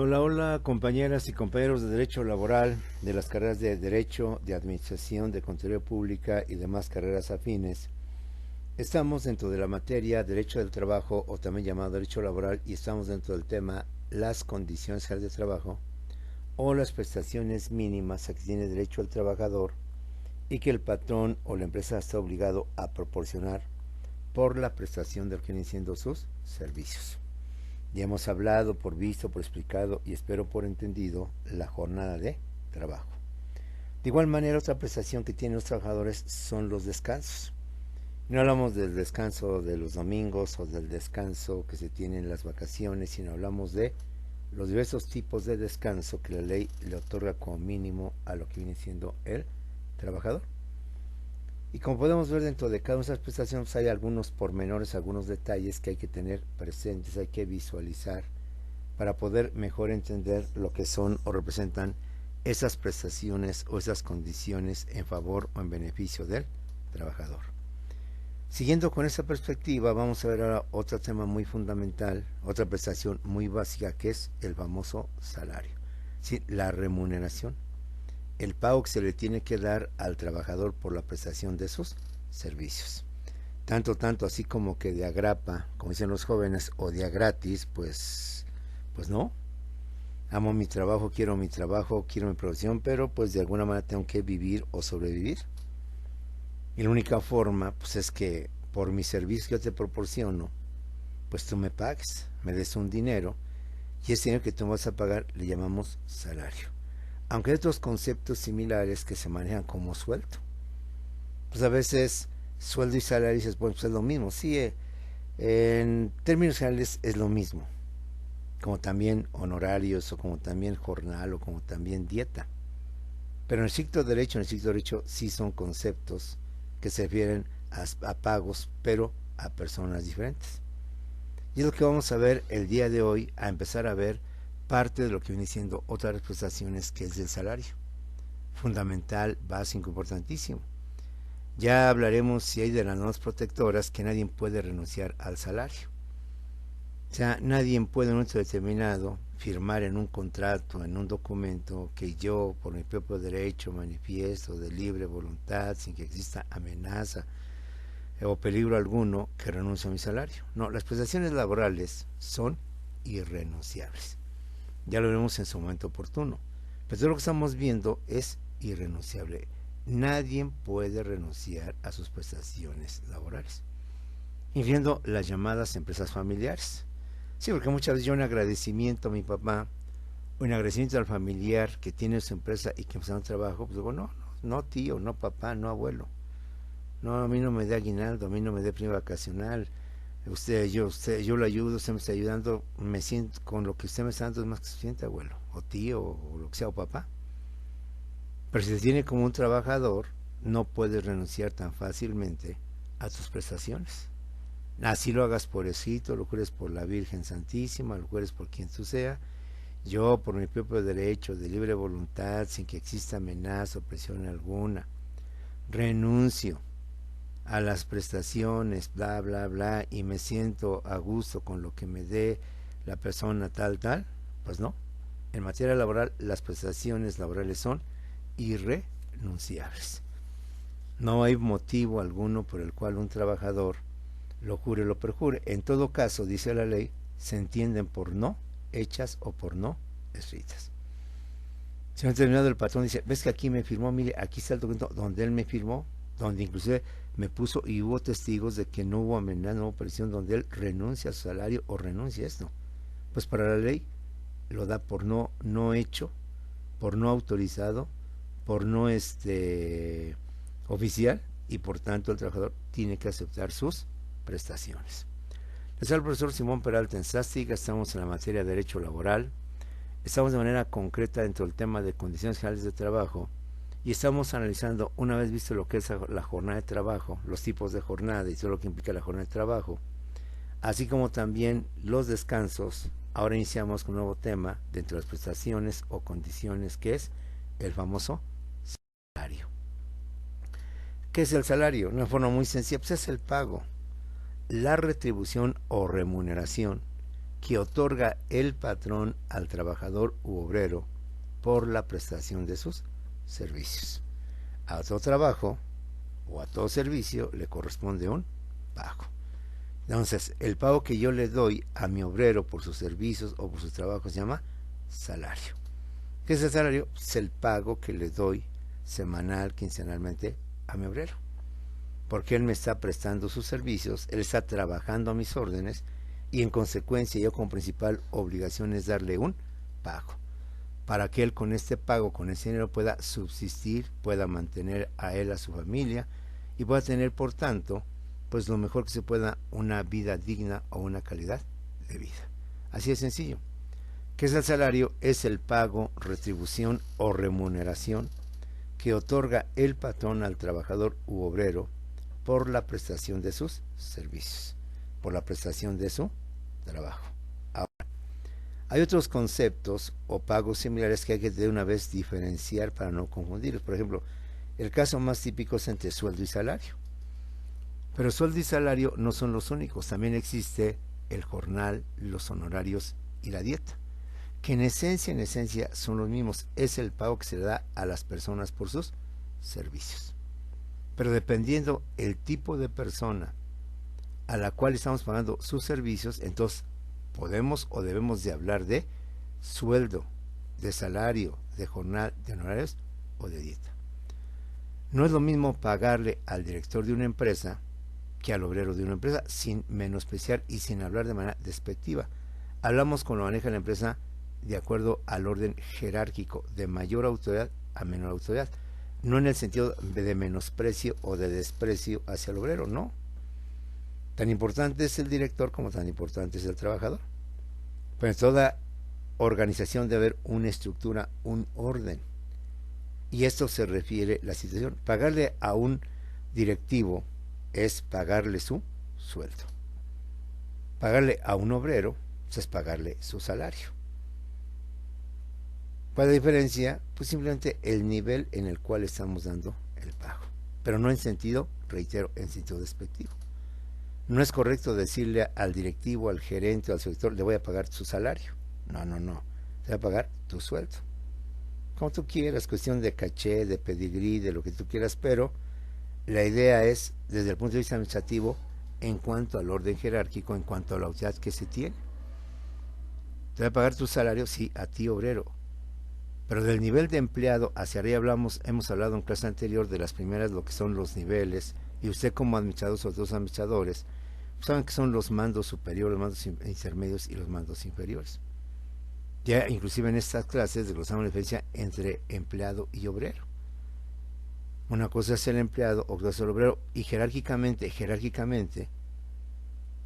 Hola, hola compañeras y compañeros de Derecho Laboral de las carreras de Derecho, de Administración, de Contaduría Pública y demás carreras afines. Estamos dentro de la materia Derecho del Trabajo o también llamado Derecho Laboral y estamos dentro del tema las condiciones generales de trabajo o las prestaciones mínimas a que tiene derecho el trabajador y que el patrón o la empresa está obligado a proporcionar por la prestación de lo que vienen siendo sus servicios. Ya hemos hablado, por visto, por explicado y espero por entendido la jornada de trabajo. De igual manera, otra prestación que tienen los trabajadores son los descansos. No hablamos del descanso de los domingos o del descanso que se tiene en las vacaciones, sino hablamos de los diversos tipos de descanso que la ley le otorga como mínimo a lo que viene siendo el trabajador. Y como podemos ver dentro de cada una de esas prestaciones hay algunos pormenores, algunos detalles que hay que tener presentes, hay que visualizar para poder mejor entender lo que son o representan esas prestaciones o esas condiciones en favor o en beneficio del trabajador. Siguiendo con esa perspectiva, vamos a ver ahora otro tema muy fundamental, otra prestación muy básica que es el famoso salario, ¿sí? La remuneración, el pago que se le tiene que dar al trabajador por la prestación de sus servicios. Tanto así como que de agrapa, como dicen los jóvenes, o de a gratis, pues no. Amo mi trabajo, quiero mi profesión, pero pues de alguna manera tengo que vivir o sobrevivir. Y la única forma, pues es que por mi servicio que yo te proporciono, pues tú me pagues, me des un dinero, y ese dinero que tú me vas a pagar le llamamos salario. Aunque hay otros conceptos similares que se manejan como sueldo. Pues a veces sueldo y salario dices, bueno, pues es lo mismo. Sí, en términos generales es lo mismo, como también honorarios o como también jornal o como también dieta. Pero en el estricto derecho sí son conceptos que se refieren a pagos, pero a personas diferentes. Y es lo que vamos a ver el día de hoy, a empezar a ver parte de lo que viene siendo otras prestaciones que es del salario. Fundamental, básico, importantísimo. Ya hablaremos si hay de las normas protectoras que nadie puede renunciar al salario. O sea, nadie puede en un momento determinado firmar en un contrato, en un documento, que yo, por mi propio derecho, manifiesto de libre voluntad, sin que exista amenaza o peligro alguno, que renuncio a mi salario. No, las prestaciones laborales son irrenunciables. Ya lo veremos en su momento oportuno. Pero todo lo que estamos viendo es irrenunciable. Nadie puede renunciar a sus prestaciones laborales, incluyendo las llamadas empresas familiares. Sí, porque muchas veces yo un agradecimiento a mi papá, un agradecimiento al familiar que tiene su empresa y que empezó un trabajo, pues digo, no tío, no papá, no abuelo. No, a mí no me dé aguinaldo, a mí no me dé prima vacacional. Yo lo ayudo, usted me está ayudando, me siento con lo que usted me está dando es más que suficiente, abuelo, o tío, o lo que sea, o papá. Pero si se tiene como un trabajador, no puedes renunciar tan fácilmente a tus prestaciones. Así lo hagas por escrito, lo jures por la Virgen Santísima, lo jures por quien tú sea. Yo, por mi propio derecho de libre voluntad, sin que exista amenaza o presión alguna, renuncio a las prestaciones, bla, bla, bla, y me siento a gusto con lo que me dé la persona tal, tal. Pues no. En materia laboral, las prestaciones laborales son irrenunciables. No hay motivo alguno por el cual un trabajador lo jure o lo perjure. En todo caso, dice la ley, se entienden por no hechas o por no escritas. Si no ha terminado, el patrón dice, ves que aquí me firmó, mire, aquí está el documento donde él me firmó, donde inclusive me puso y hubo testigos de que no hubo amenaza, no hubo presión, donde él renuncia a su salario o renuncia a esto. Pues para la ley lo da por no hecho, por no autorizado, por no oficial, y por tanto el trabajador tiene que aceptar sus prestaciones. Les habla el profesor Simón Peralta en Sástica, estamos en la materia de Derecho Laboral, estamos de manera concreta dentro del tema de condiciones generales de trabajo y estamos analizando, una vez visto lo que es la jornada de trabajo, los tipos de jornada y todo lo que implica la jornada de trabajo, así como también los descansos. Ahora iniciamos con un nuevo tema dentro de las prestaciones o condiciones, que es el famoso salario. ¿Qué es el salario? De una forma muy sencilla, pues es el pago, la retribución o remuneración que otorga el patrón al trabajador u obrero por la prestación de sus servicios. A todo trabajo o a todo servicio le corresponde un pago. Entonces, el pago que yo le doy a mi obrero por sus servicios o por sus trabajos se llama salario. ¿Qué es el salario? Es el pago que le doy semanal, quincenalmente a mi obrero. Porque él me está prestando sus servicios, él está trabajando a mis órdenes y en consecuencia yo como principal obligación es darle un pago. Para que él con este pago, con ese dinero pueda subsistir, pueda mantener a él, a su familia y pueda tener por tanto pues lo mejor que se pueda, una vida digna o una calidad de vida. Así de sencillo. ¿Qué es el salario? Es el pago, retribución o remuneración que otorga el patrón al trabajador u obrero por la prestación de sus servicios, por la prestación de su trabajo. Ahora, hay otros conceptos o pagos similares que hay que de una vez diferenciar para no confundirlos. Por ejemplo, el caso más típico es entre sueldo y salario. Pero sueldo y salario no son los únicos, también existe el jornal, los honorarios y la dieta, que en esencia son los mismos, es el pago que se le da a las personas por sus servicios. Pero dependiendo el tipo de persona a la cual estamos pagando sus servicios, entonces podemos o debemos de hablar de sueldo, de salario, de jornal, de honorarios o de dieta. No es lo mismo pagarle al director de una empresa que al obrero de una empresa, sin menospreciar y sin hablar de manera despectiva. Hablamos con lo maneja la empresa de acuerdo al orden jerárquico, de mayor autoridad a menor autoridad, no en el sentido de menosprecio o de desprecio hacia el obrero, no. Tan importante es el director como tan importante es el trabajador. Pero en toda organización debe haber una estructura, un orden. Y esto se refiere a la situación. Pagarle a un directivo es pagarle su sueldo. Pagarle a un obrero es pagarle su salario. ¿Cuál es la diferencia? Pues simplemente el nivel en el cual estamos dando el pago. Pero no en sentido, reitero, en sentido despectivo. No es correcto decirle al directivo, al gerente o al sector, le voy a pagar su salario. No. Te voy a pagar tu sueldo. Como tú quieras, cuestión de caché, de pedigrí, de lo que tú quieras, pero la idea es, desde el punto de vista administrativo, en cuanto al orden jerárquico, en cuanto a la autoridad que se tiene. Te voy a pagar tu salario, sí, a ti obrero. Pero del nivel de empleado hacia arriba hemos hablado en clase anterior de las primeras, lo que son los niveles, y usted como administrador, sobre todo los administradores, saben que son los mandos superiores, los mandos intermedios y los mandos inferiores. Ya inclusive en estas clases desglosamos la diferencia entre empleado y obrero. Una cosa es el empleado, otra es el obrero, y jerárquicamente,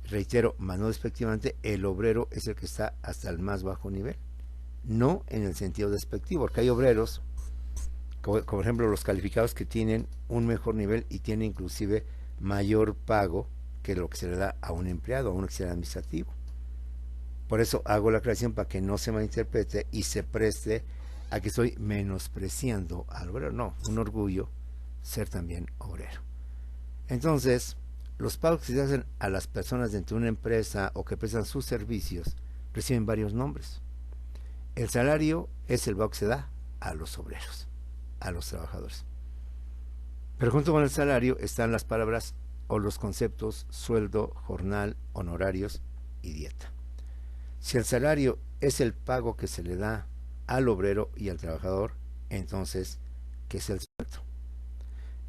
reitero, más no despectivamente, el obrero es el que está hasta el más bajo nivel. No en el sentido despectivo, porque hay obreros, como por ejemplo los calificados, que tienen un mejor nivel y tienen inclusive mayor pago que lo que se le da a un empleado, a un auxiliar administrativo. Por eso hago la aclaración para que no se malinterprete y se preste a que estoy menospreciando al obrero. No, un orgullo ser también obrero. Entonces, los pagos que se hacen a las personas dentro de una empresa o que prestan sus servicios reciben varios nombres. El salario es el pago que se da a los obreros, a los trabajadores. Pero junto con el salario están las palabras o los conceptos sueldo, jornal, honorarios y dieta. Si el salario es el pago que se le da al obrero y al trabajador, entonces, ¿qué es el sueldo?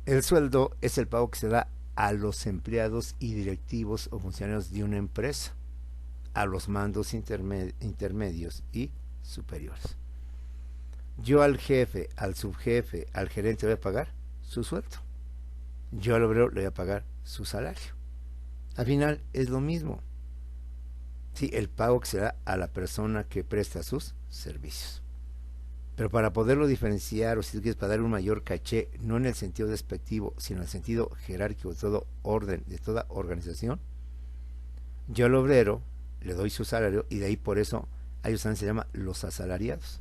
El sueldo es el pago que se da a los empleados y directivos o funcionarios de una empresa, a los mandos intermedios y superiores. Yo al jefe, al subjefe, al gerente le voy a pagar su sueldo. Yo al obrero le voy a pagar su salario. Al final es lo mismo. Sí, el pago que se da a la persona que presta sus servicios. Pero para poderlo diferenciar, o si tú quieres, para dar un mayor caché, no en el sentido despectivo, sino en el sentido jerárquico de todo orden, de toda organización, yo al obrero le doy su salario y de ahí por eso a ellos también se llama los asalariados.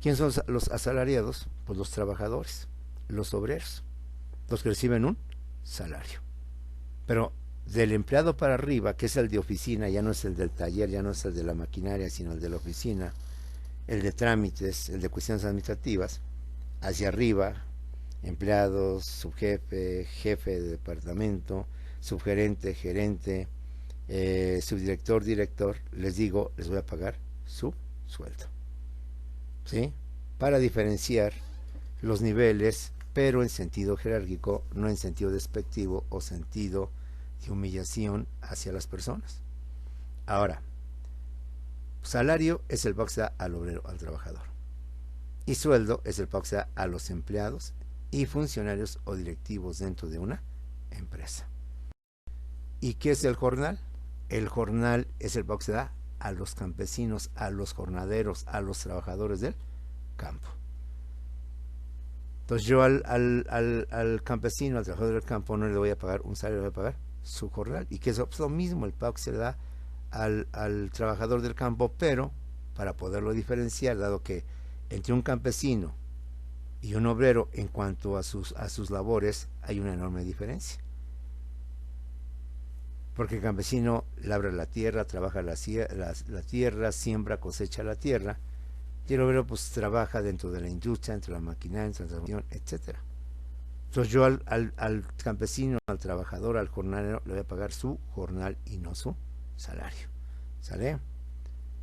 ¿Quiénes son los asalariados? Pues los trabajadores, los obreros, los que reciben un salario. Pero Del empleado para arriba, que es el de oficina, ya no es el del taller, ya no es el de la maquinaria, sino el de la oficina, el de trámites, el de cuestiones administrativas, hacia arriba, empleados, subjefe, jefe de departamento, subgerente, gerente, subdirector, director, les digo, les voy a pagar su sueldo. ¿Sí? Para diferenciar los niveles, pero en sentido jerárquico, no en sentido despectivo o sentido de humillación hacia las personas. Ahora, salario es el pago que se da al obrero, al trabajador. Y sueldo es el pago que se da a los empleados y funcionarios o directivos dentro de una empresa. ¿Y qué es el jornal? El jornal es el pago que se da a los campesinos, a los jornaderos, a los trabajadores del campo. Entonces yo al campesino, al trabajador del campo, no le voy a pagar un salario, le voy a pagar su jornal. Y que es lo mismo, el pago que se le da al trabajador del campo, pero para poderlo diferenciar, dado que entre un campesino y un obrero en cuanto a sus labores hay una enorme diferencia. Porque el campesino labra la tierra, trabaja la tierra, siembra, cosecha la tierra, y el obrero pues trabaja dentro de la industria, dentro de la maquinaria, dentro de la transformación, etcétera. Entonces yo al campesino, al trabajador, al jornalero, le voy a pagar su jornal y no su salario. ¿Sale?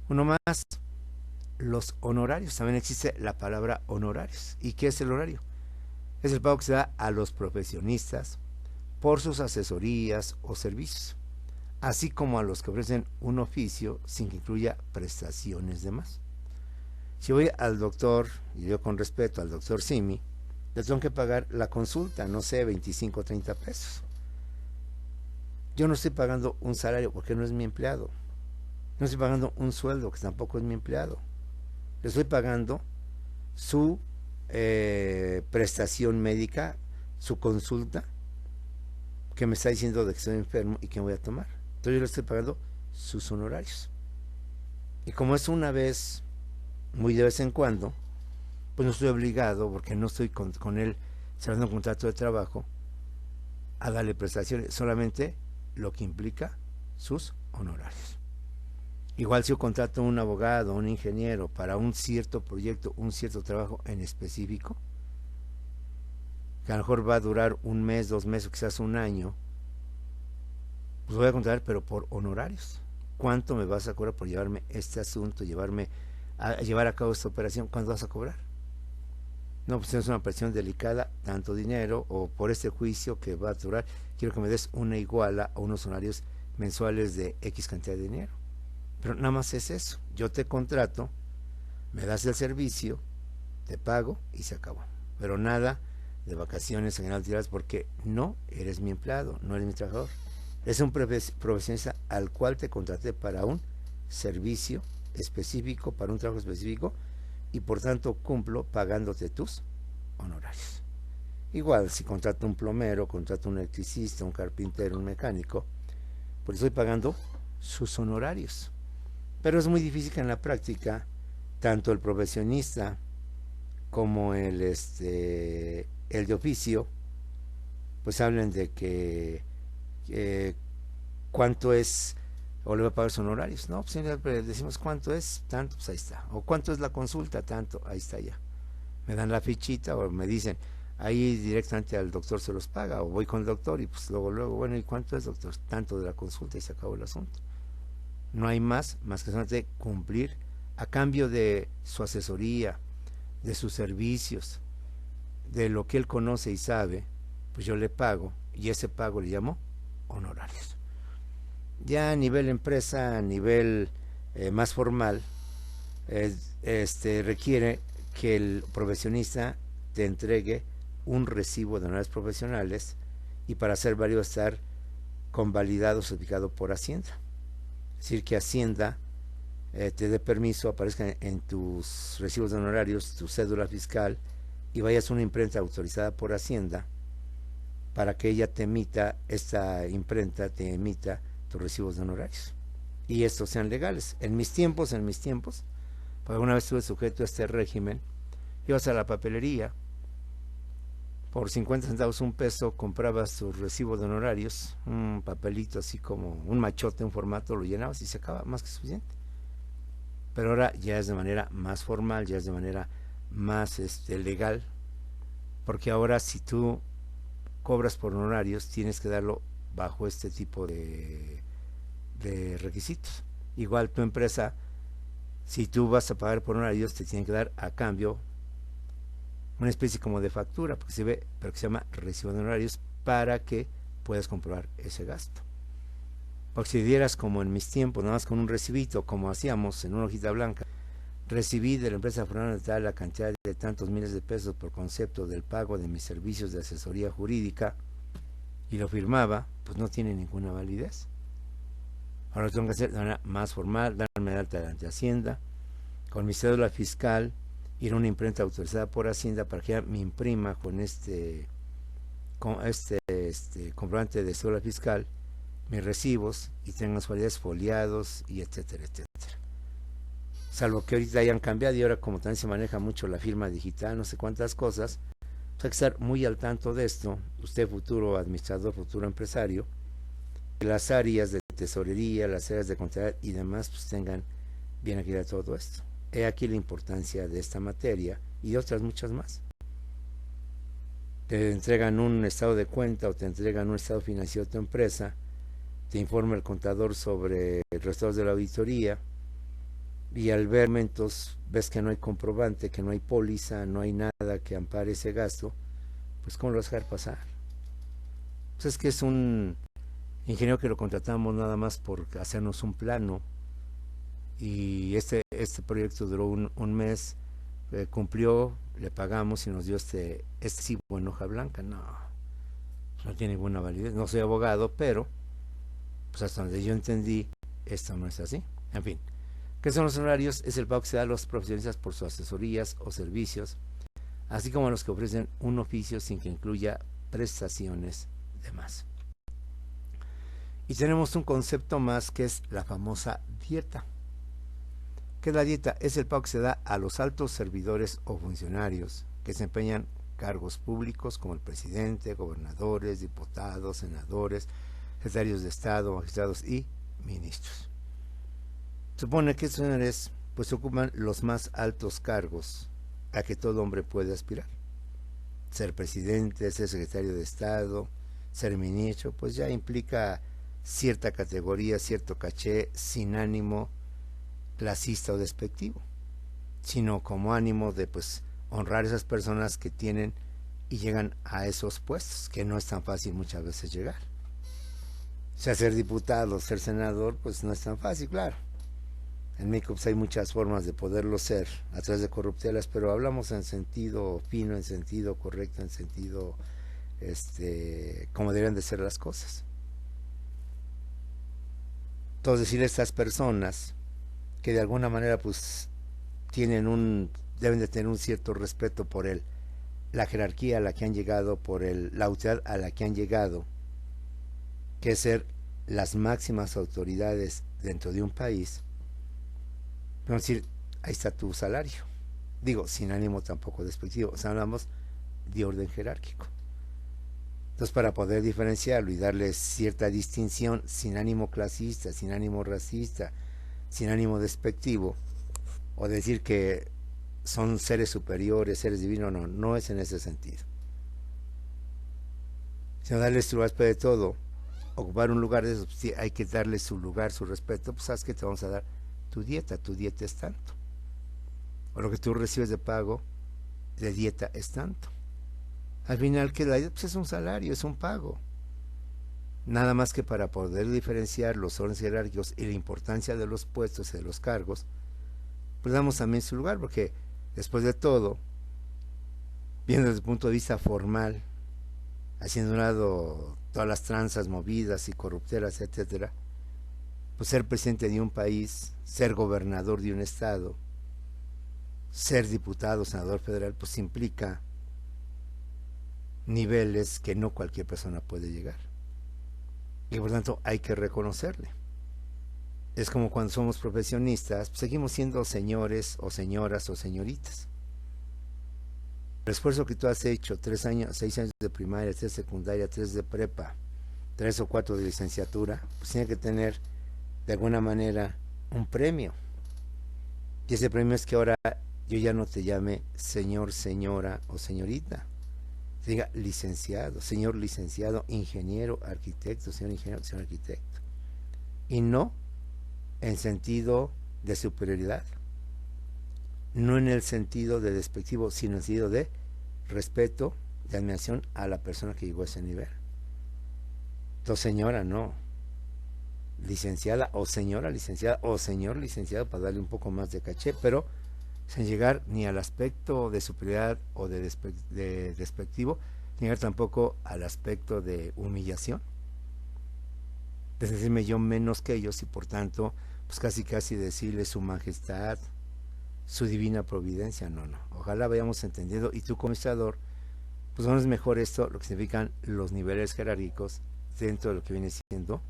Uno más, los honorarios. También existe la palabra honorarios. ¿Y qué es el horario? Es el pago que se da a los profesionistas por sus asesorías o servicios, así como a los que ofrecen un oficio sin que incluya prestaciones de más. Si voy al doctor, y yo con respeto al doctor Simi, le tengo que pagar la consulta, no sé, 25 o 30 pesos. Yo no estoy pagando un salario porque no es mi empleado. No estoy pagando un sueldo que tampoco es mi empleado. Le estoy pagando su prestación médica, su consulta, que me está diciendo de que estoy enfermo y que voy a tomar. Entonces yo le estoy pagando sus honorarios. Y como es una vez, muy de vez en cuando, pues no estoy obligado, porque no estoy con él cerrando un contrato de trabajo, a darle prestaciones, solamente lo que implica sus honorarios. Igual si yo contrato a un abogado, un ingeniero para un cierto proyecto, un cierto trabajo en específico, que a lo mejor va a durar un mes, 2 meses, quizás un año, pues voy a contratar, pero por honorarios. ¿Cuánto me vas a cobrar por llevarme este asunto, llevar a cabo esta operación? ¿Cuánto vas a cobrar? No, pues es una operación delicada, tanto dinero, o por este juicio que va a durar, quiero que me des una iguala o unos honorarios mensuales de X cantidad de dinero. Pero nada más es eso. Yo te contrato, me das el servicio, te pago y se acabó. Pero nada de vacaciones en general tiradas, porque no eres mi empleado, no eres mi trabajador. Es un profesionista al cual te contraté para un servicio específico, para un trabajo específico, y por tanto cumplo pagándote tus honorarios. Igual si contrato un plomero, contrato un electricista, un carpintero, un mecánico, pues estoy pagando sus honorarios. Pero es muy difícil que en la práctica tanto el profesionista como el de oficio pues hablen de que cuánto es, o le va a pagar sus honorarios. No, pues decimos cuánto es, tanto, pues ahí está. O cuánto es la consulta, tanto, ahí está ya. Me dan la fichita o me dicen, ahí directamente al doctor se los paga, o voy con el doctor y pues luego, bueno, ¿y cuánto es, doctor? Tanto de la consulta y se acabó el asunto. No hay más que solamente cumplir a cambio de su asesoría, de sus servicios, de lo que él conoce y sabe, pues yo le pago, y ese pago le llamo honorarios. Ya a nivel empresa, a nivel más formal, requiere que el profesionista te entregue un recibo de honorarios profesionales, y para ser válido estar convalidado, certificado por Hacienda. Es decir, que Hacienda te dé permiso, aparezca en tus recibos de honorarios, tu cédula fiscal, y vayas a una imprenta autorizada por Hacienda para que ella te emita, esta imprenta te emita tus recibos de honorarios. Y estos sean legales. En mis tiempos, porque alguna vez estuve sujeto a este régimen, ibas a la papelería, por 50 centavos, un peso, comprabas tu recibo de honorarios, un papelito así como un machote, un formato, lo llenabas y se acaba, más que suficiente. Pero ahora ya es de manera más formal, ya es de manera más legal, porque ahora si tú cobras por honorarios, tienes que darlo bajo este tipo de requisitos. Igual tu empresa, si tú vas a pagar por honorarios, te tienen que dar a cambio una especie como de factura, porque se ve, pero que se llama recibo de honorarios, para que puedas comprobar ese gasto. Porque si dieras como en mis tiempos, nada más con un recibito, como hacíamos en una hojita blanca, recibí de la empresa fulana de tal la cantidad de tantos miles de pesos por concepto del pago de mis servicios de asesoría jurídica, y lo firmaba, pues no tiene ninguna validez. Ahora lo tengo que hacer de manera más formal, darme de alta ante Hacienda, con mi cédula fiscal, ir a una imprenta autorizada por Hacienda para que ya me imprima con este comprobante de cédula fiscal mis recibos y tengan las validez foliados y etcétera, etcétera. Salvo que ahorita hayan cambiado y ahora como también se maneja mucho la firma digital, no sé cuántas cosas, pues hay que estar muy al tanto de esto, usted futuro administrador, futuro empresario, que las áreas de tesorería, las áreas de contabilidad y demás pues tengan bien aquí de todo esto. He aquí la importancia de esta materia y de otras muchas más. Te entregan un estado de cuenta o te entregan un estado financiero de tu empresa, te informa el contador sobre el resultado de la auditoría y al ver momentos ves que no hay comprobante, que no hay póliza, no hay nada que ampare ese gasto, pues ¿cómo lo vas a dejar pasar? Pues es que es un ingeniero que lo contratamos nada más por hacernos un plano y este proyecto duró un mes, cumplió, le pagamos y nos dio este sí en hoja blanca. No tiene ninguna validez. No soy abogado, pero pues hasta donde yo entendí, esto no es así. En fin, ¿qué son los honorarios? Es el pago que se da a los profesionistas por sus asesorías o servicios, así como a los que ofrecen un oficio sin que incluya prestaciones de más. Y tenemos un concepto más que es la famosa dieta. ¿Qué es la dieta? Es el pago que se da a los altos servidores o funcionarios que desempeñan cargos públicos como el presidente, gobernadores, diputados, senadores, secretarios de Estado, magistrados y ministros. Supone que estos señores pues ocupan los más altos cargos a que todo hombre puede aspirar. Ser presidente, ser secretario de Estado, ser ministro, pues ya implica cierta categoría, cierto caché, sin ánimo clasista o despectivo, sino como ánimo de pues honrar a esas personas que tienen y llegan a esos puestos, que no es tan fácil muchas veces llegar. O sea, ser diputado, ser senador, pues no es tan fácil, claro. En México pues, hay muchas formas de poderlo ser a través de corruptelas, pero hablamos en sentido fino, en sentido correcto, en sentido como deberían de ser las cosas. Entonces, decir a estas personas que de alguna manera pues deben de tener un cierto respeto por la jerarquía a la que han llegado, por la autoridad a la que han llegado, que es ser las máximas autoridades dentro de un país. Vamos a decir, ahí está tu salario. Digo, sin ánimo tampoco despectivo, o sea, hablamos de orden jerárquico. Entonces, para poder diferenciarlo y darle cierta distinción, sin ánimo clasista, sin ánimo racista, sin ánimo despectivo, o decir que son seres superiores, seres divinos, no es en ese sentido. Sino darle su lugar de todo, ocupar un lugar de eso, pues, sí, hay que darle su lugar, su respeto, pues sabes que te vamos a dar tu dieta es tanto. O lo que tú recibes de pago de dieta es tanto. Al final, que la dieta pues es un salario, es un pago. Nada más que para poder diferenciar los órdenes jerárquicos y la importancia de los puestos y de los cargos, pues damos también su lugar, porque después de todo, viendo desde el punto de vista formal, haciendo un lado todas las tranzas movidas y corrupteras, etcétera, pues ser presidente de un país, ser gobernador de un estado, ser diputado, senador federal, pues implica niveles que no cualquier persona puede llegar. Y por tanto hay que reconocerle. Es como cuando somos profesionistas, pues seguimos siendo señores o señoras o señoritas. El esfuerzo que tú has hecho, 3 años, 6 años de primaria, 3 de secundaria, 3 de prepa, 3 o 4 de licenciatura, pues tiene que tener de alguna manera un premio. Y ese premio es que ahora yo ya no te llame señor, señora o señorita. Te diga licenciado, señor licenciado, ingeniero, arquitecto, señor ingeniero, señor arquitecto. Y no en sentido de superioridad, no en el sentido de despectivo, sino en el sentido de respeto, de admiración a la persona que llegó a ese nivel. Entonces, señora, no. Licenciada o señora licenciada o señor licenciado para darle un poco más de caché, pero sin llegar ni al aspecto de superioridad o de despectivo, ni llegar tampoco al aspecto de humillación. Es decirme yo menos que ellos y por tanto, pues casi decirle su majestad, su divina providencia, no. Ojalá vayamos entendiendo y tú como administrador, pues no es mejor esto, lo que significan los niveles jerárquicos dentro de lo que viene siendo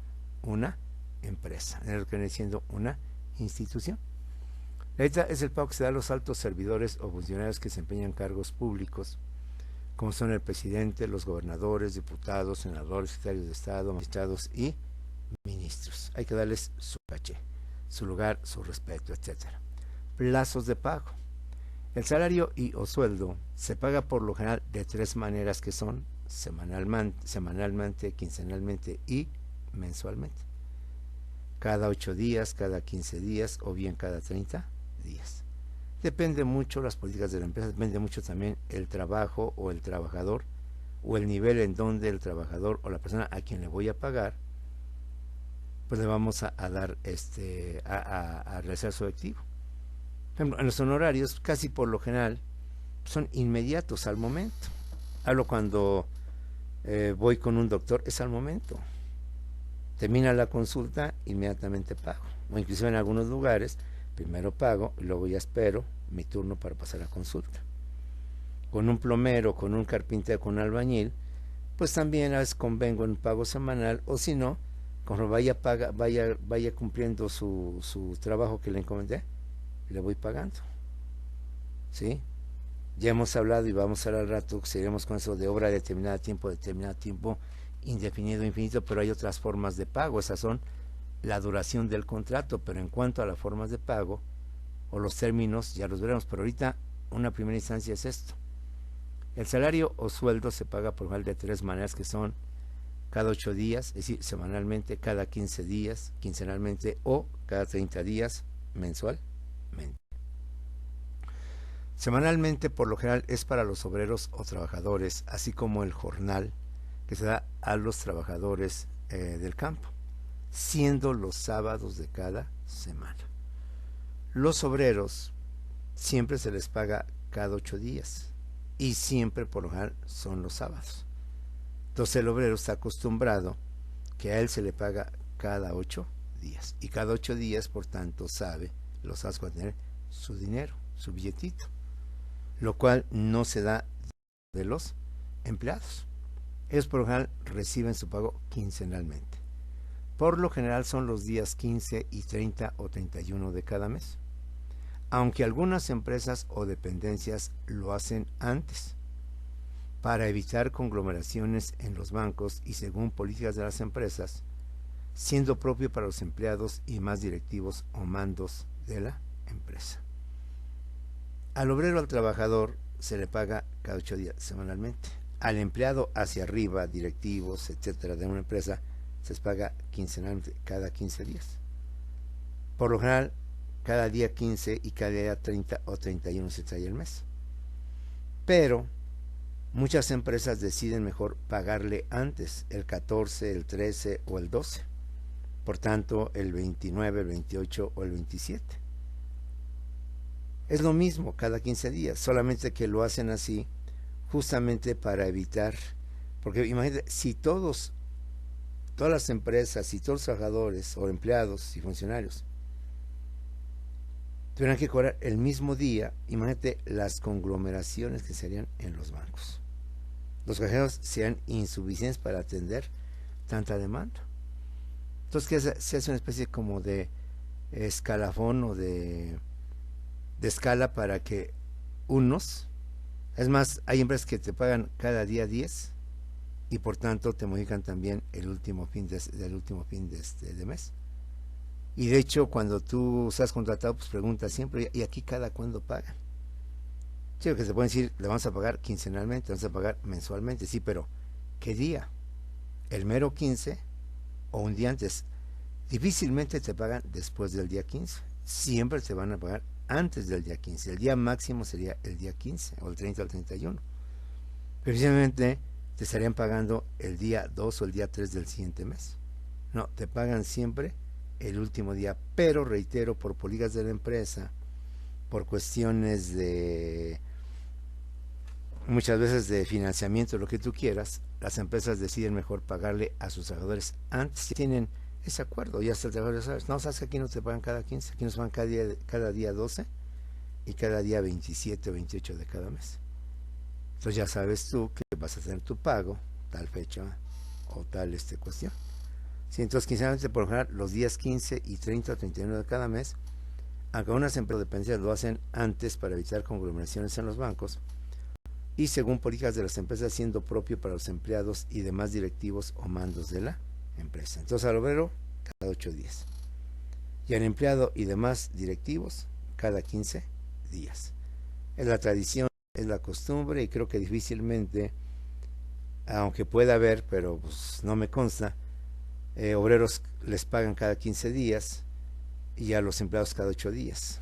una empresa, en lo que viene siendo una institución. La ETA es el pago que se da a los altos servidores o funcionarios que desempeñan cargos públicos, como son el presidente, los gobernadores, diputados, senadores, secretarios de Estado, magistrados y ministros. Hay que darles su caché, su lugar, su respeto, etcétera. Plazos de pago. El salario y o sueldo se paga por lo general de 3 maneras que son semanalmente, quincenalmente y mensualmente. Cada 8 días, cada 15 días o bien cada 30 días. Depende mucho las políticas de la empresa, depende mucho también el trabajo o el trabajador o el nivel en donde el trabajador o la persona a quien le voy a pagar, pues le vamos a dar a realizar su activo. Por ejemplo, en los honorarios casi por lo general son inmediatos al momento. Hablo cuando voy con un doctor, es al momento. Termina la consulta, inmediatamente pago. O incluso en algunos lugares, primero pago y luego ya espero mi turno para pasar a consulta. Con un plomero, con un carpintero, con un albañil, pues también a veces convengo en un pago semanal, o si no, cuando vaya cumpliendo su trabajo que le encomendé, le voy pagando. ¿Sí? Ya hemos hablado y vamos a hablar al rato, seguiremos con eso de obra de determinado tiempo, indefinido, infinito, pero hay otras formas de pago, esas son la duración del contrato, pero en cuanto a las formas de pago o los términos ya los veremos, pero ahorita una primera instancia es esto. El salario o sueldo se paga por igual de 3 maneras que son cada 8 días, es decir, semanalmente, cada 15 días, quincenalmente o cada 30 días, mensualmente. Semanalmente, por lo general, es para los obreros o trabajadores, así como el jornal que se da a los trabajadores del campo, siendo los sábados de cada semana. Los obreros siempre se les paga cada 8 días y siempre por lo general son los sábados. Entonces el obrero está acostumbrado que a él se le paga cada 8 días y cada 8 días por tanto sabe, los sábados va a tener su dinero, su billetito, lo cual no se da de los empleados. Ellos por lo general reciben su pago quincenalmente. Por lo general son los días 15 y 30 o 31 de cada mes. Aunque algunas empresas o dependencias lo hacen antes, para evitar conglomeraciones en los bancos y según políticas de las empresas, siendo propio para los empleados y más directivos o mandos de la empresa. Al obrero, al trabajador, se le paga cada 8 días semanalmente. Al empleado hacia arriba, directivos, etcétera, de una empresa, se les paga quincenalmente, cada 15 días. Por lo general, cada día 15 y cada día 30 o 31 se trae el mes. Pero muchas empresas deciden mejor pagarle antes, el 14, el 13 o el 12. Por tanto, el 29, el 28 o el 27. Es lo mismo cada 15 días, solamente que lo hacen así justamente para evitar, porque imagínate, si todas las empresas, si todos los trabajadores o empleados y funcionarios tuvieran que cobrar el mismo día, imagínate las conglomeraciones que serían en los bancos. Los cajeros serían insuficientes para atender tanta demanda. Entonces, se hace una especie como de escalafón o de escala para que unos Es más, hay empresas que te pagan cada día 10 y por tanto te modifican también el último fin de mes. Y de hecho, cuando tú estás contratado, pues preguntas siempre, ¿y aquí cada cuándo pagan? Sí, que te pueden decir, le vamos a pagar quincenalmente, le vamos a pagar mensualmente, sí, pero ¿qué día? ¿El mero 15 o un día antes? Difícilmente te pagan después del día 15. Siempre te van a pagar antes del día 15. El día máximo sería el día 15 o el 30 o el 31. Precisamente te estarían pagando el día 2 o el día 3 del siguiente mes. No, te pagan siempre el último día, pero reitero, por políticas de la empresa, por cuestiones de muchas veces de financiamiento, lo que tú quieras, las empresas deciden mejor pagarle a sus trabajadores antes. Si tienen ese acuerdo, ya hasta el trabajador sabes, no, sabes que aquí no te pagan cada 15, aquí nos pagan cada día 12 y cada día 27 o 28 de cada mes. Entonces ya sabes tú que vas a tener tu pago tal fecha o tal cuestión. Sí, entonces quincenalmente por lo general los días 15 y 30 o 31 de cada mes, aunque unas empresas de dependencias lo hacen antes para evitar conglomeraciones en los bancos, y según políticas de las empresas siendo propio para los empleados y demás directivos o mandos de la empresa. Entonces al obrero cada 8 días y al empleado y demás directivos cada 15 días. Es la tradición, es la costumbre y creo que difícilmente, aunque pueda haber, pero pues no me consta, obreros les pagan cada 15 días y a los empleados cada 8 días.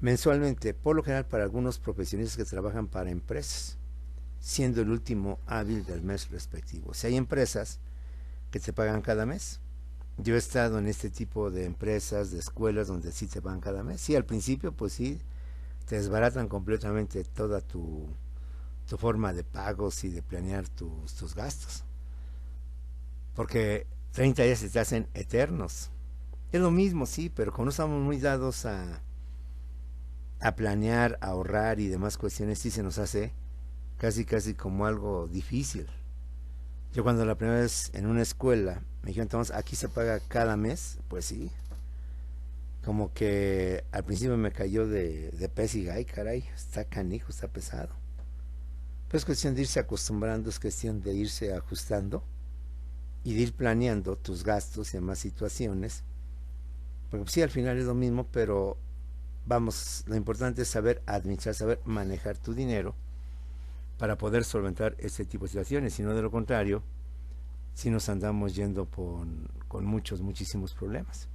Mensualmente, por lo general para algunos profesionistas que trabajan para empresas, siendo el último hábil del mes respectivo. Si hay empresas que te pagan cada mes, yo he estado en este tipo de empresas, de escuelas donde sí te pagan cada mes. Sí, al principio pues sí, te desbaratan completamente toda tu forma de pagos y de planear tus gastos. Porque 30 días se te hacen eternos. Es lo mismo, sí, pero como no estamos muy dados a planear, a ahorrar y demás cuestiones, sí se nos hace casi como algo difícil. Yo cuando la primera vez en una escuela me dijeron, entonces aquí se paga cada mes, pues sí, como que al principio me cayó de pez y ay caray, está canijo, está pesado. Pero es cuestión de irse acostumbrando, es cuestión de irse ajustando y de ir planeando tus gastos y demás situaciones, porque pues, sí, al final es lo mismo, pero vamos, lo importante es saber administrar, saber manejar tu dinero para poder solventar este tipo de situaciones, si no de lo contrario, si nos andamos yendo con muchísimos problemas.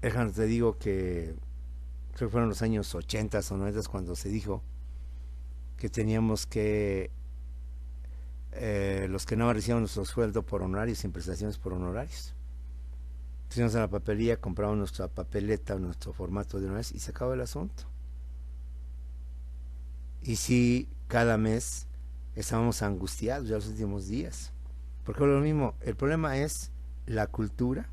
Déjame te digo que creo que fueron los años 80 o 90 cuando se dijo que teníamos que los que no recibían nuestro sueldo por honorarios sin prestaciones por honorarios. Fuimos a la papelería, compramos nuestra papeleta, nuestro formato de una vez y se acabó el asunto. Y sí, cada mes estábamos angustiados ya los últimos días. Porque lo mismo, el problema es la cultura,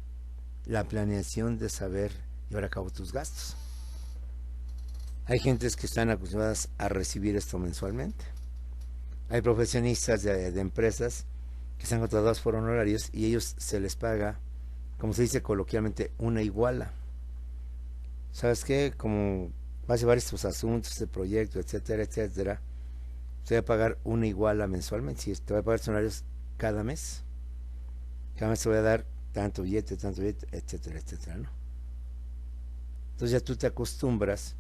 la planeación de saber llevar a cabo tus gastos. Hay gentes que están acostumbradas a recibir esto mensualmente. Hay profesionistas de empresas que están contratados por honorarios y ellos se les paga, como se dice coloquialmente, una iguala. ¿Sabes qué? Como vas a llevar estos asuntos, este proyecto, etcétera, etcétera, te voy a pagar una iguala mensualmente. Si te voy a pagar honorarios cada mes. Cada mes te voy a dar tanto billete, etcétera, etcétera, ¿no? Entonces ya tú te acostumbras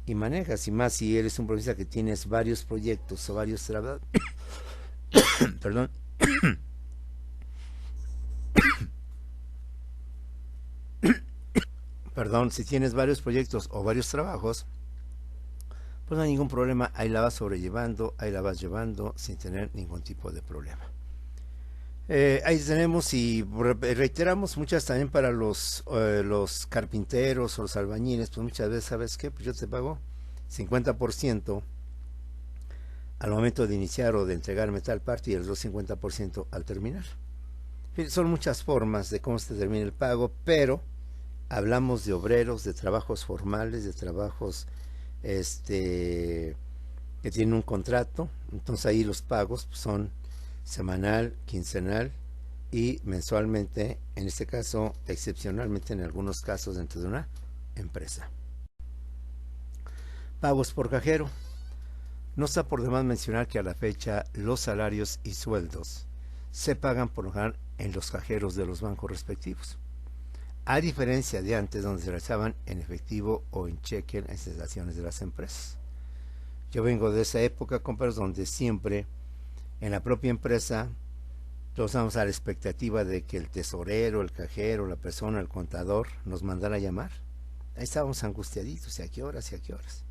y manejas, y más si eres un profesionista que tienes varios proyectos o varios trabajos, perdón, perdón, si tienes varios proyectos o varios trabajos, pues no hay ningún problema, ahí la vas sobrellevando, ahí la vas llevando sin tener ningún tipo de problema. Ahí tenemos y reiteramos muchas también para los carpinteros o los albañiles, pues muchas veces, ¿sabes qué? Pues yo te pago 50% al momento de iniciar o de entregarme tal parte y el otro 50% al terminar. Son muchas formas de cómo se termina el pago, pero hablamos de obreros, de trabajos formales, de trabajos que tienen un contrato, entonces ahí los pagos pues, son semanal, quincenal y mensualmente, en este caso, excepcionalmente en algunos casos dentro de una empresa. Pagos por cajero. No está por demás mencionar que a la fecha los salarios y sueldos se pagan por lo general en los cajeros de los bancos respectivos, a diferencia de antes donde se realizaban en efectivo o en cheque en las instalaciones de las empresas. Yo vengo de esa época, compañeros, donde siempre en la propia empresa todos estábamos a la expectativa de que el tesorero, el cajero, la persona, el contador nos mandara a llamar. Ahí estábamos angustiaditos, ¿y a qué horas? ¿Y a qué horas?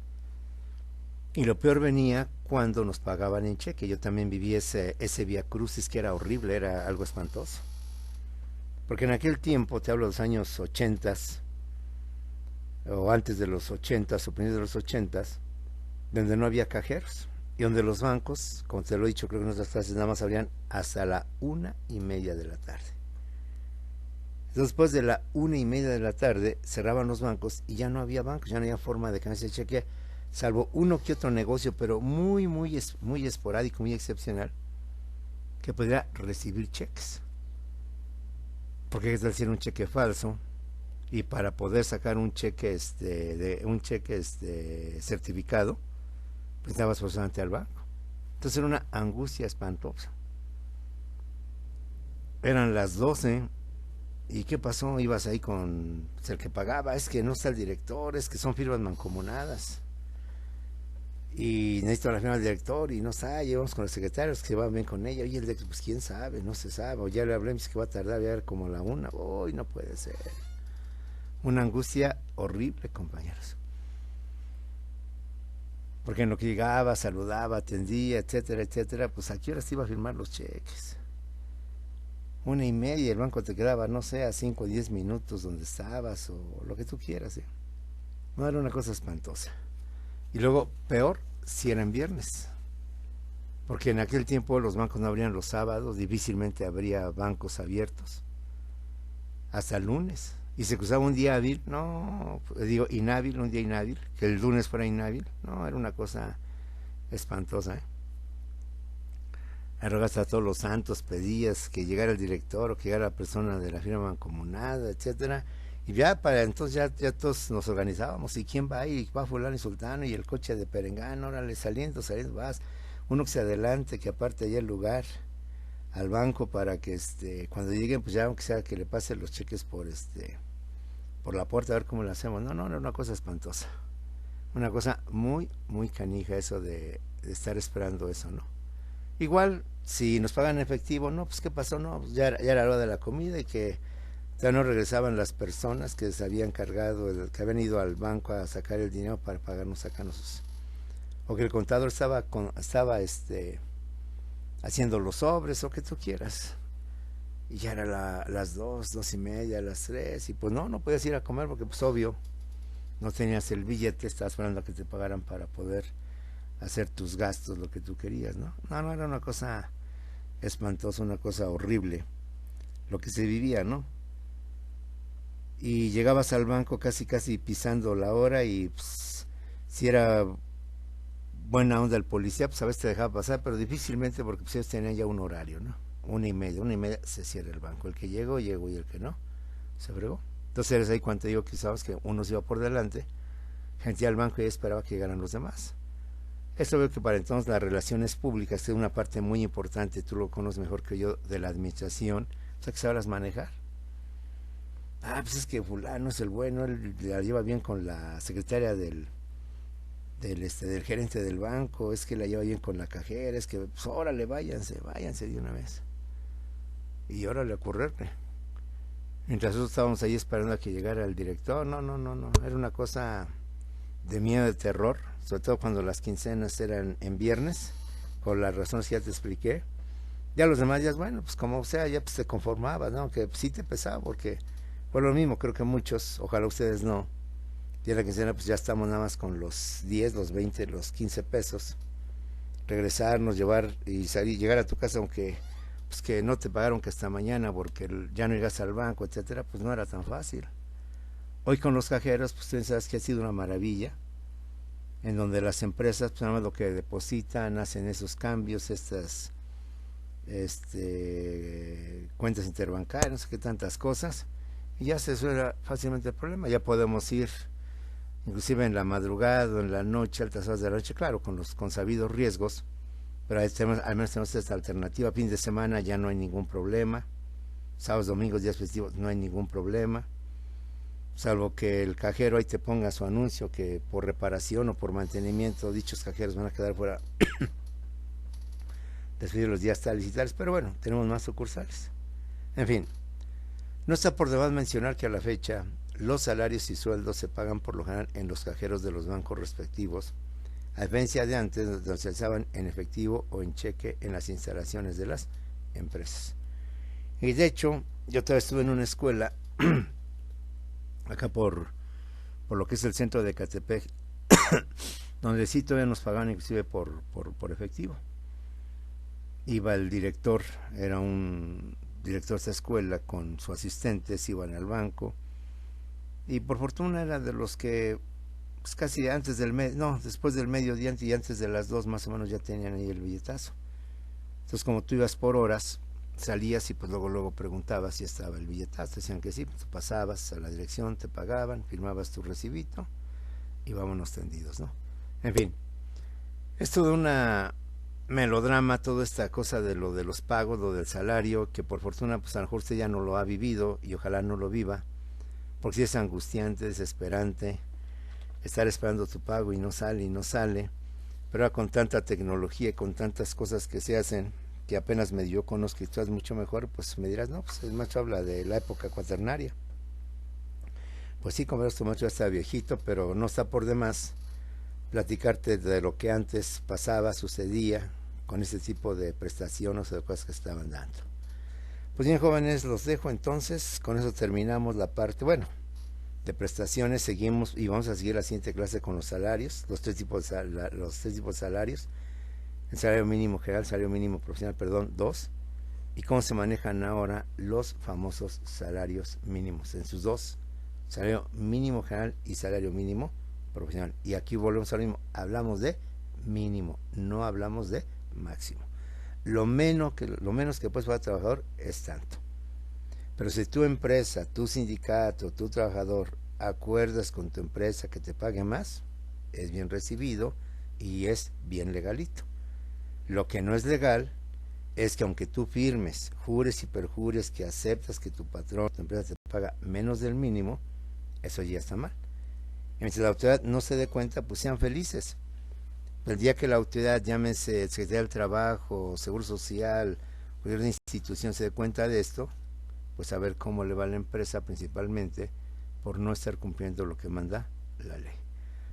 Y lo peor venía cuando nos pagaban en cheque. Yo también viví ese vía crucis que era horrible, era algo espantoso. Porque en aquel tiempo, te hablo de los años 80 o antes de los 80 o principios de los 80, donde no había cajeros y donde los bancos, como te lo he dicho, creo que en nuestras clases nada más abrían hasta la 1:30 de la tarde. Entonces, después de la 1:30 de la tarde cerraban los bancos y ya no había bancos, ya no había forma de cambiarse el cheque, salvo uno que otro negocio, pero muy esporádico, muy excepcional, que pudiera recibir cheques. Porque es decir, un cheque falso, y para poder sacar un cheque certificado, pues estabas forzosamente al banco. Entonces era una angustia espantosa. Eran las 12. ¿Y qué pasó? Ibas ahí con el que pagaba, es que no está el director, es que son firmas mancomunadas. Y necesito la firma del director y no está, llevamos con los secretarios que se van bien con ella. Oye, el director, pues quién sabe, no se sabe. O ya le hablé, me dice que va a tardar, voy a ver como a la 1. Uy, no puede ser. Una angustia horrible, compañeros. Porque en lo que llegaba, saludaba, atendía, etcétera, etcétera, pues a qué horas iba a firmar los cheques. 1:30, el banco te quedaba, no sé, a 5 o 10 minutos donde estabas, o lo que tú quieras. No, era una cosa espantosa. Y luego, peor, si eran viernes. Porque en aquel tiempo los bancos no abrían los sábados, difícilmente habría bancos abiertos. Hasta el lunes. Y se cruzaba un día hábil, no, digo inhábil, un día inhábil, que el lunes fuera inhábil. No, era una cosa espantosa, ¿eh? Arrogaste a todos los santos, pedías que llegara el director o que llegara la persona de la firma mancomunada, etcétera. Y ya para entonces ya todos nos organizábamos. ¿Y quién va ahí? Va fulano y sultano y el coche de perengano, órale, saliendo, vas. Uno que se adelante, que aparte haya el lugar al banco para que cuando lleguen, pues ya aunque sea que le pasen los cheques por la puerta, a ver cómo lo hacemos. No, era una cosa espantosa. Una cosa muy canija eso de estar esperando eso, ¿no? Igual, si nos pagan en efectivo, no, pues qué pasó, no, pues ya era la hora de la comida y que ya no regresaban las personas que se habían cargado, que habían ido al banco a sacar el dinero para pagarnos acá nosotros. O que el contador estaba haciendo los sobres, o que tú quieras. Y ya era las 2:30, las 3, y pues no podías ir a comer porque pues obvio, no tenías el billete, estabas esperando a que te pagaran para poder hacer tus gastos, lo que tú querías, ¿no? No, era una cosa espantosa, una cosa horrible, lo que se vivía, ¿no? Y llegabas al banco casi pisando la hora y pues, si era buena onda el policía, pues a veces te dejaba pasar, pero difícilmente porque pues ellos tenían ya un horario, ¿no? 1:30 se cierra el banco, el que llegó y el que no, se fregó. Entonces eres ahí cuando te digo que sabes que uno se iba por delante, gente al banco y esperaba que llegaran los demás. Esto veo que para entonces las relaciones públicas es una parte muy importante, tú lo conoces mejor que yo, de la administración, o sea que sabrás manejar. Pues es que fulano es el bueno, él la lleva bien con la secretaria del gerente del banco, es que la lleva bien con la cajera, es que pues órale, váyanse de una vez. Y órale a correrle. Mientras nosotros estábamos ahí esperando a que llegara el director, no, era una cosa de miedo, de terror, sobre todo cuando las quincenas eran en viernes, por las razones que ya te expliqué. Ya los demás días, bueno, pues como sea, ya pues te conformabas, ¿no? Que sí te pesaba, porque fue lo mismo, creo que muchos, ojalá ustedes no, ya la quincena pues ya estamos nada más con los 10, los 20, los 15 pesos, regresarnos, llevar y salir, llegar a tu casa aunque pues que no te pagaron que hasta mañana porque ya no llegas al banco, etcétera, pues no era tan fácil. Hoy con los cajeros, pues tú sabes que ha sido una maravilla, en donde las empresas, pues nada más lo que depositan, hacen esos cambios, estas cuentas interbancarias, no sé qué tantas cosas, y ya se resuelve fácilmente el problema. Ya podemos ir, inclusive en la madrugada o en la noche, altas horas de la noche, claro, con sabidos riesgos, pero ahí al menos tenemos esta alternativa. Fin de semana ya no hay ningún problema, sábados, domingos, días festivos, no hay ningún problema, salvo que el cajero ahí te ponga su anuncio que por reparación o por mantenimiento dichos cajeros van a quedar fuera después de los días tales y tales, pero bueno, tenemos más sucursales. En fin, no está por demás mencionar que a la fecha los salarios y sueldos se pagan por lo general en los cajeros de los bancos respectivos, a diferencia de antes, donde se alzaban en efectivo o en cheque en las instalaciones de las empresas. Y de hecho, yo todavía estuve en una escuela, acá por lo que es el centro de Ecatepec, donde sí todavía nos pagaban inclusive por efectivo. Iba el director, era un director de esta escuela con su asistente, se iban al banco, y por fortuna era de los que pues casi antes del después del mediodía y antes de las 2 más o menos ya tenían ahí el billetazo. Entonces, como tú ibas por horas, salías y pues luego preguntabas si estaba el billetazo, decían que sí, pues pasabas a la dirección, te pagaban, firmabas tu recibito y vámonos tendidos, ¿no? En fin, es todo una melodrama, toda esta cosa de lo de los pagos, lo del salario, que por fortuna pues a lo mejor usted ya no lo ha vivido y ojalá no lo viva, porque sí es angustiante, desesperante estar esperando tu pago y no sale, pero ahora con tanta tecnología y con tantas cosas que se hacen, que apenas yo conozco y tú es mucho mejor, pues me dirás, no, pues el macho habla de la época cuaternaria. Pues sí, como ves, tu macho ya está viejito, pero no está por demás platicarte de lo que antes pasaba, sucedía con ese tipo de prestaciones o de cosas que estaban dando. Pues bien, jóvenes, los dejo entonces, con eso terminamos la parte, de prestaciones. Seguimos y vamos a seguir la siguiente clase con los salarios, los tres tipos de salarios, el salario mínimo general, salario mínimo profesional, 2, y cómo se manejan ahora los famosos salarios mínimos en sus dos, salario mínimo general y salario mínimo profesional. Y aquí volvemos al mismo, hablamos de mínimo, no hablamos de máximo. Lo menos que puedes pagar al trabajador es tanto. Pero si tu empresa, tu sindicato, tu trabajador acuerdas con tu empresa que te pague más, es bien recibido y es bien legalito. Lo que no es legal es que aunque tú firmes, jures y perjures que aceptas que tu patrón, tu empresa te paga menos del mínimo, eso ya está mal. Y mientras la autoridad no se dé cuenta, pues sean felices. El día que la autoridad, llámese Secretaría del Trabajo, Seguro Social, cualquier institución se dé cuenta de esto, pues a ver cómo le va a la empresa, principalmente por no estar cumpliendo lo que manda la ley.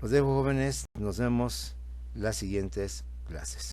Los dejo, jóvenes, nos vemos las siguientes clases.